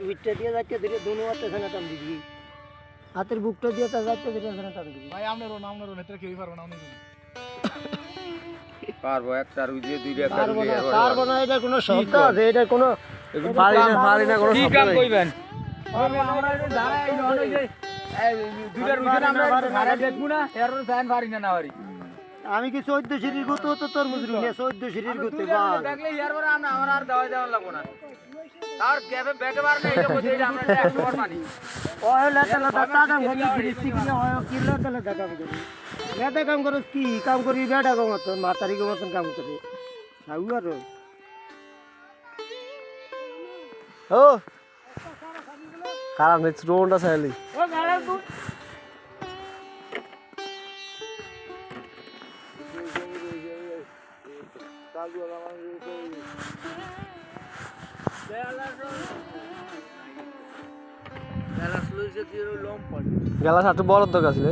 পিঠটা দিয়ে যাচ্ছে ধীরে দুনো হাতে সেনা টান দিবি হাতের বুকটা দিয়ে তা যাচ্ছে ধীরে সেনা টান দিবি ভাই আমনেরও নেত্রে কেউই পারবো না আমনে পারবো একটা আর দিয়ে দুইটা পারবো না এটা কোনো শব্দ আছে এটা কোনো পারি না কোনো কি শব্দ কাম নাই। কইবেন আমরা দাঁড়াই এই যে দুইটার ভিতরে আমরা ভাড়া দেখবো না এর ফ্যান পারি না না পারি আমি কি 14 সিঁড়ির গত তো তোর মুজরি না 14 সিঁড়ির গতে বাস দেখলে ইয়ার পরে আমরা আমার আর দাওয়াই দেওয়ার লাগবো না আর ক্যাফে ব্যাকে বার না এটা কইতে এটা আমরা 100 বার মানি ওই লাটা লাটা টাকা গলি ফিরিস্তি কি হয় কি লাটা লাটা কাম করি লাটা কাম করস কি কাম করি বেটা গো মত মাতারি গো মত কাম করে আউ আর ও খারাপ নেই রোনটা চাইলি ও গাড়া তু গেলা একটু বড় দরকার ছিল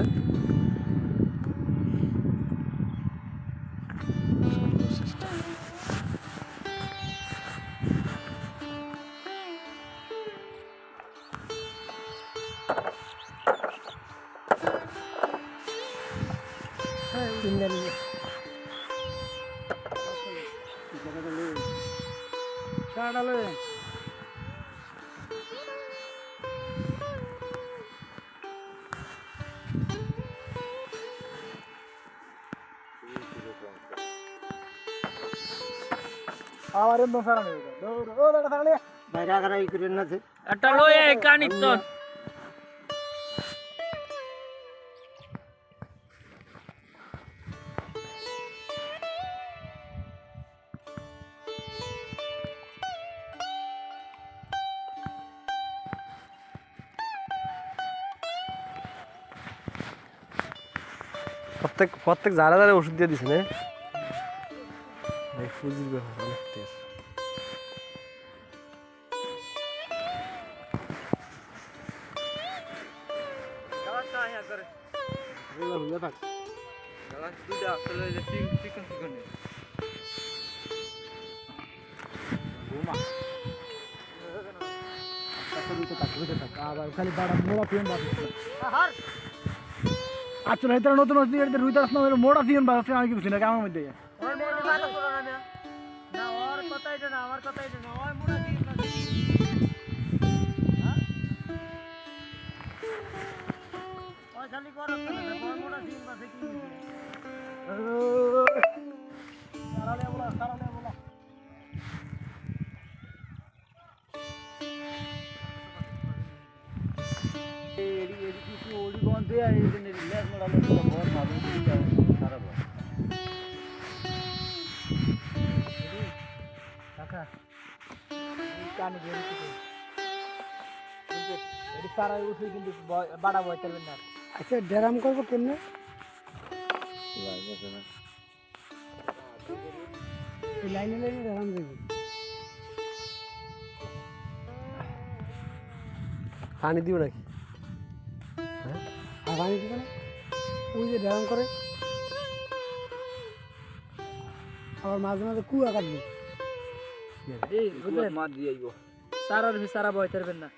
আমার এমন ফেরা নেই দৌড় ও দাঁড়া দাঁড়া বাইরে গাড়াই করে না যে একটা লয়ে কানি তো প্রত্যেক যারা যারা ওষুধ দিয়ে দিছে না ফুজির ব্যাপার অনেক টেস্ট হইয়া থাক গালা দুইটা আসলে চিকন চিকন আবার খালি বাড়া মোড়া পিয়ন বাকি আচ্ছা হেতরা নতুন নতুন রুইতার আসনা মোড়া পিয়ন বাকি আমি কি বুঝি না কেমন মধ্যে ওর মোড়া ভালো করে না ওর কথা এটা না আমার কথা এটা না ওই মোড়া দিন না হ্যাঁ ওই খালি করো না ওর মোড়া দিন না কি সারালে বলা এডি কিছু ওডি গন্ধে আর এই যে রিল্যাক্স মোড়া লোক বহুত ভালো সারা বল কাকা কানে দিয়ে দিতে এডি সারা উঠে কিন্তু বাড়া বয় চলবে না আচ্ছা ড্রাম করব কেমনে এই লাইনে লাইনে ড্রাম দেব পানি দিব নাকি আর পানি দিব না ওই যে ড্রাম করে আবার মাঝে মাঝে কুয়া কাটবে এই বুঝলেন মা দিয়ে আইবো সারার সারা বয় চলবেন না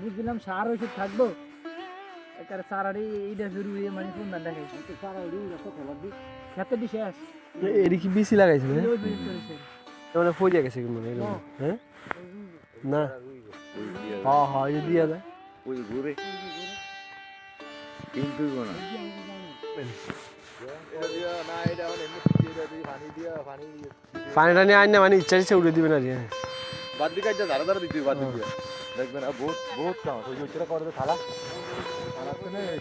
বুঝলাম সার ওষুধ থাকবো একার সারারই এইটা শুরু হয়ে মানে ফোন দান দেখাইছি সারা ওই খবর দিই খেতে দি শেষ এডি কি বিসি লাগাইছে না মানে ফইয়া গেছে কিন্তু হ্যাঁ না হ্যাঁ হ্যাঁ এই দিয়া যায় ওই ঘুরে কিন্তু না পানি টানি আইন না মানে ইচ্ছা ইচ্ছা উড়ে দিবে না রে বাদ দিকে যা ধারা ধারা দিতে বাদ দিকে দেখবেন বহুত বহুত কাম ওই যেটা করবে থালা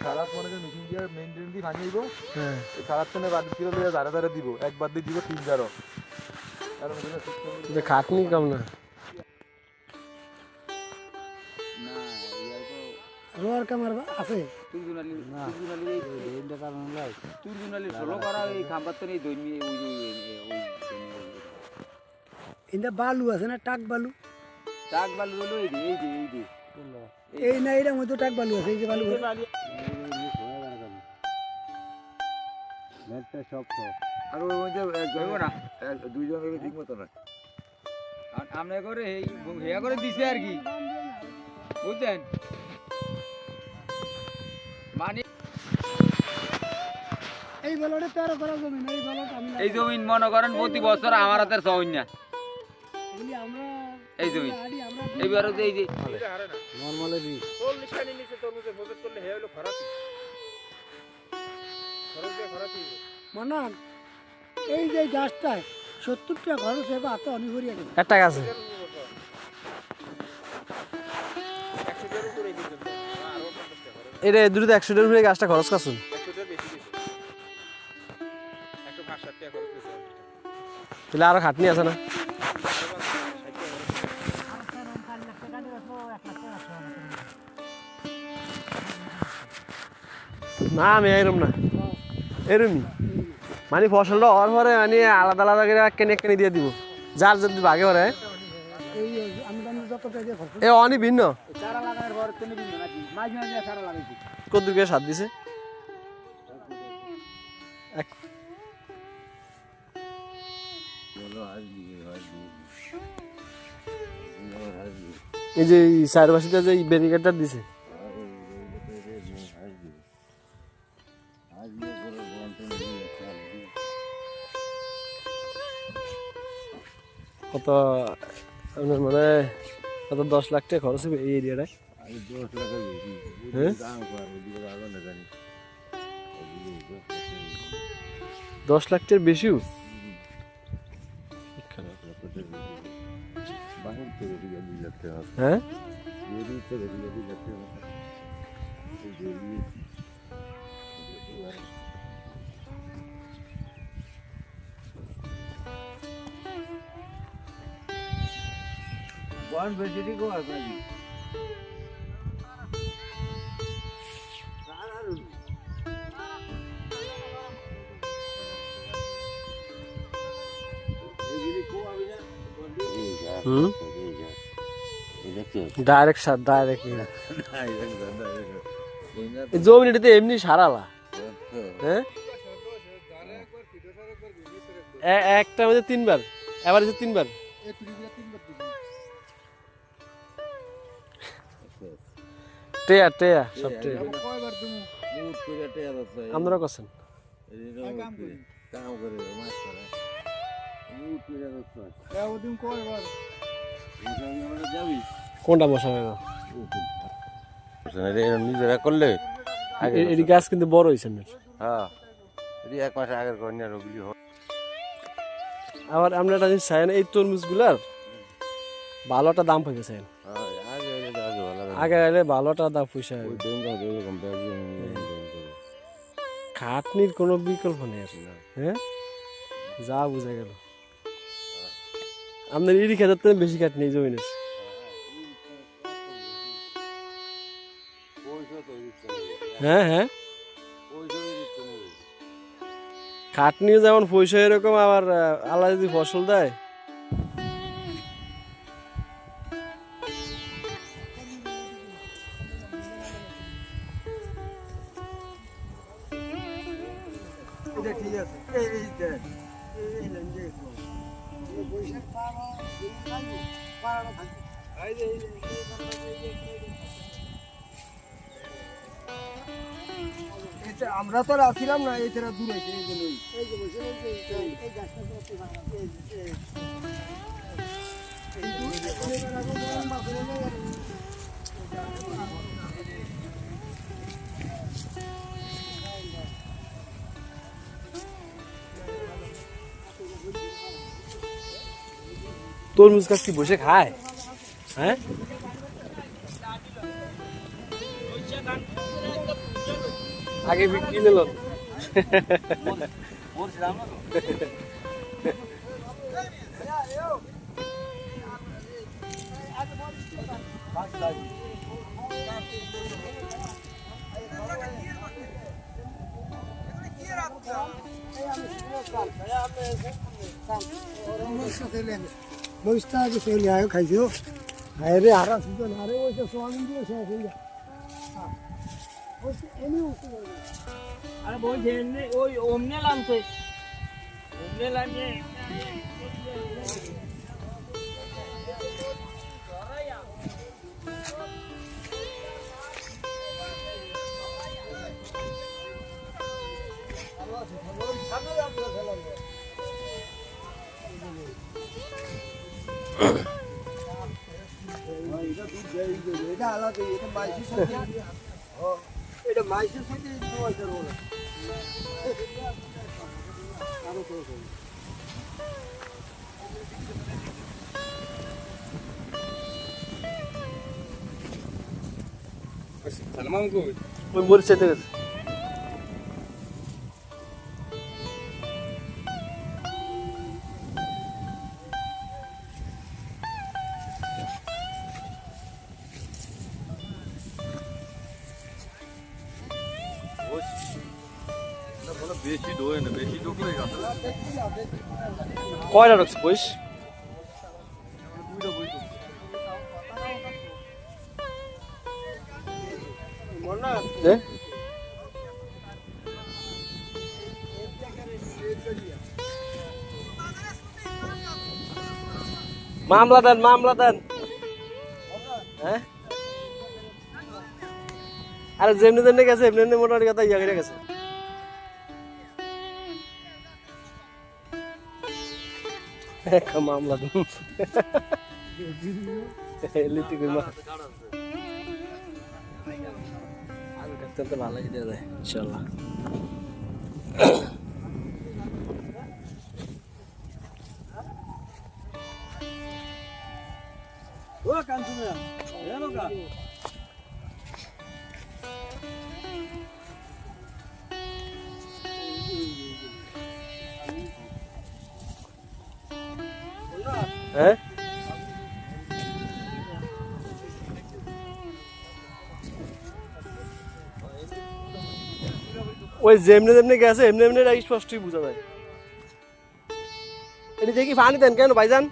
থালা পরে যে মেশিন দিয়ে মেইন ড্রেন দিয়ে পানি আইব হ্যাঁ এই থালার তনে বাদ দিকে লইয়া ধারা ধারা দিব একবার দিয়ে দিব 3 জারো আর যে খাটনি কম না রোয়ার কামার আছে তুরজুনালি এইটা কারণ লাই তুরজুনালি ফলো করা এই খাম্বার তো এই দইমি ওই ইন্দা বালু আছে না টাক বালু টাক বালু হলো এই এই না এর মধ্যে টাক বালু আছে এই যে বালু নেটটা শক্ত আর ওই যে হইব না দুইজন হইলে ঠিক মতো না আমরা করে এই হেয়া করে দিছে আর কি বুঝছেন মানে এই বেলাটা 13 করা জমি এই বেলাটা আমি এই জমিন মনে করেন প্রতি বছর আমার হাতের সহজ না বলি আমরা এই জমি আমরা এইবারও যে এই যে নরমালি বি 40 টাকা নিচে তরমুজের প্রজেক্ট করলে হে হলো খরাতি খরচ দিয়ে খরাতি মানান এই যে গাছটায় 70 টাকা খরচ হবে এত অনিবার্য আছে একটা গাছে 100 টাকার উপরে কিন্তু আরো 50 টাকা খরচ এটা দুটোতে 100 টাকার উপরে গাছটা খরচ করছুন 100 টাকা বেশি দিছে 105 টাকা খরচ দিছে তাহলে আরো খাটনি আছে না না আমি এরম না এরমই মানে ফসলটা হওয়ার পরে মানে আলাদা আলাদা করে কেনে কেনে দিয়ে দিব যার যদি ভাগে হরে এই আমি যত টাকা দিয়ে খরচ এ অনি ভিন্ন চারা লাগানোর পর তুমি দিন নাকি মাঝে মাঝে চারা লাগাইছি কত দূর সাত দিছে এই যে চারপাশে যে ব্যারিকেডটা দিছে কত আপনার মানে কত 10 লাখ টাকা খরচ হবে এই এরিয়াটায় 10 লাখ টাকার বেশিও হ্যাঁ वन बेसिटी को है भाई ডাইরেক্ট সার ডাইরেক্ট জমিটাতে এমনি সারালা হ্যাঁ একটা মধ্যে 3 বার এভারেজে 3 বার টেয়া টেয়া সব টেয়া কয়বার তুমি বহুত করে টেয়া আছে আমরা করছেন কাম করে মাছ করে বহুত করে আছে এও দিন কয়বার আমরা যাবি কোনটা বসাবে না নিজেরা করলে এই গাছ কিন্তু বড় হয়েছে না হ্যাঁ এটি 1 মাস আগের কন্যা রোগী হয় আবার আমরা একটা জিনিস চাই না এই তরমুজগুলার ভালোটা দাম পাইতে চাই না আগে এলে ভালোটা দাম পয়সা খাটনির কোনো বিকল্প নেই আর হ্যাঁ যা বুঝা গেল আপনার ইরি খেতে বেশি খাটনি এই জমিনের হ্যাঁ হ্যাঁ খাটনিও যেমন পয়সা এরকম আবার আল্লাহ যদি ফসল দেয় এটা ঠিক আছে এই দেখ এই লঞ্জে এই পয়সা পাওয়া পাওয়া থাকে এই যে এটা আমরা তো আসছিলাম না এই তেরা দূর হইছে এই জন্য এই যে বসে এই গাছটা করতে ভালো তরমুজ গাছ কি বসে খায় হ্যাঁ আগে বিক্রি নিল বইস্তা আগে সেলি আয় খাইছো আরে আরা সুতো না রে ওইটা সোয়াবিন দিয়ে শেষ হয়ে যায় আরে বলছে ওই ওমনে লামছে ওমনে লামছে এটা মাইসের সাথে তোমার করবো না ওই মরিচ চাইতে গেছে বেশি ঢোয়ে না, বেশি ঢুকলে গাছ কয়টা রাখছে বইস মামলা দেন হ্যাঁ আরে যেমনি যেমনি গেছে এমনি এমনি মোটামুটি কথা ইয়া করে গেছে মামলা দেন লিটি কইমা আলু কাটতে তো ভালোই দেয়া যায় ইনশাআল্লাহ ও কাঞ্চু না এলো কা হ্যাঁ ওই যেমনি যেমনি গেছে এমনি এমনি স্পষ্টই বোঝা যায় এটি দেখি পানি দেন কেন ভাইজান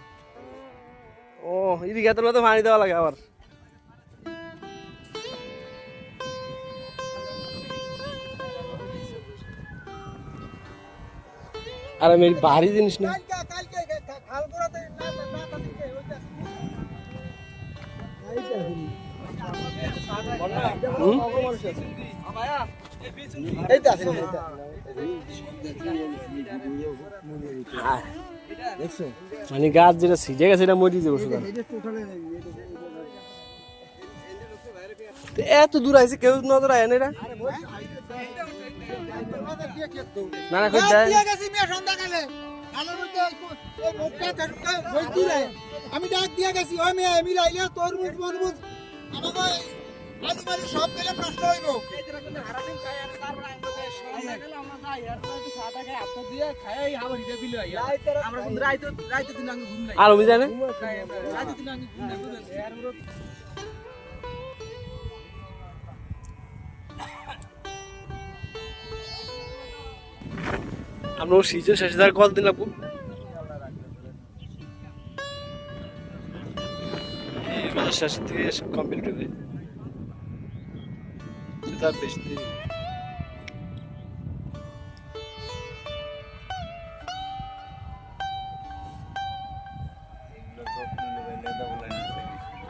ও ইদি খেতের মতো পানি দেওয়া লাগে আবার আর আমি ভারী জিনিস না মানে গাছ যেটা সিজে গেছে এটা মরি যাবো শুধু এত দূর আইছে কেউ নজর আয় না এরা না না আমি ডাক দিয়া গেছি ওই মেয়ে মিলাইলে তরমুজ মরমুজ আমাকে সব গেলে নষ্ট হইব আর আমি জানে আমরা সিজন শেষে তার কল দিন লাগবো শেষ থেকে কমপ্লিট হবে তার বেশি দিন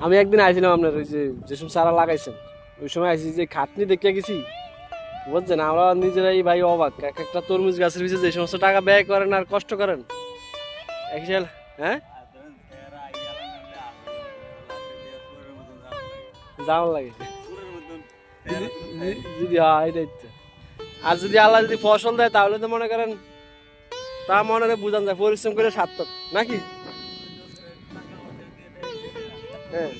আমি একদিন আইছিলাম আপনার ওই যে সময় চারা লাগাইছেন ওই সময় আইসি যে খাটনি দেখে গেছি বুঝছেন আমরা নিজেরাই ভাই অবাক এক একটা তরমুজ গাছের পিছিয়ে যে সমস্ত টাকা ব্যয় করেন আর কষ্ট করেন হ্যাঁ যাওয়ার লাগে যদি হয় এটাই তো আর যদি আল্লাহ যদি ফসল দেয় তাহলে তো মনে করেন তা মনে বুঝান যায় পরিশ্রম করে সার্থক নাকি হ্যাঁ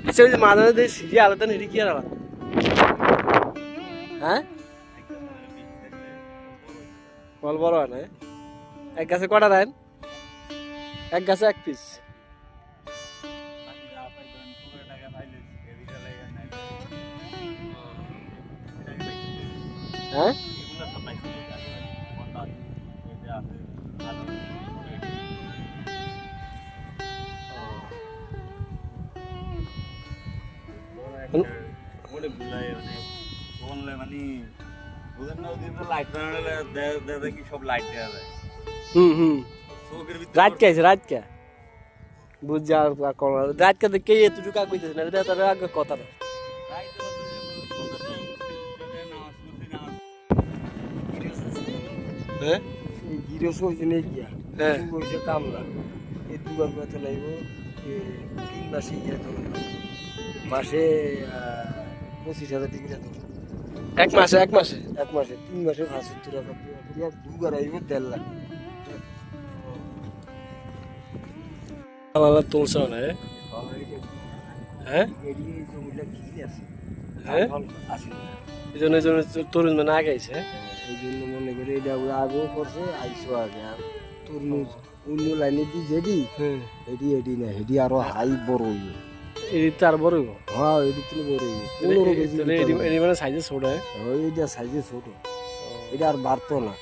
আচ্ছা ওই যে মাঝে সিরিয়া আলাদা নেই কি আর আলাদা হ্যাঁ ফল বড় হয় না এক গাছে কটা দেন এক গাছে এক পিস হ্যাঁ ওটা বুঝায় মানে বললে মানে বুঝেন না ওদিন তো লাইট বানালে দেখি সব লাইট দেওয়া যায় চোখের ভিতরে রাত কে আছে রাত কে বুঝ যা আর কোন রাত কে দেখে এতটুকু কাজ কইতেছ না এটা তার আগে কথা না রাইতে বলতে যে নামাজ পড়ছি নামাজ হ্যাঁ এই গিরস হয়েছে নেই গিয়া হ্যাঁ হয়েছে কামলা এই দুবার কথা লাগব 3 মাসে গিয়ে তো মাসে 25,000 টাকা তো এক মাসে 1 মাসে 3 মাসে 75 টাকা দিয়ে দুবার আইব 1.5 লাখ আমার তুলছ না হ্যাঁ এরিয়ে জমিটা ঘিরে আছে হ্যাঁ আছে এই জন্য তরুণ মানে আগে আইছে এই জন্য মনে করি এটা আগেও করছে আইসো আগে আর তরমুজ অন্য লাইনে দি যেদি হ্যাঁ এডি না এডি আরো হাই বড় হইব এই তার বড় হইব হ্যাঁ এডি তুমি বড় হইব 15 কেজি তাহলে এই মানে সাইজে ছোট হ্যাঁ এইটা সাইজে ছোট এটা আর বাড়তো না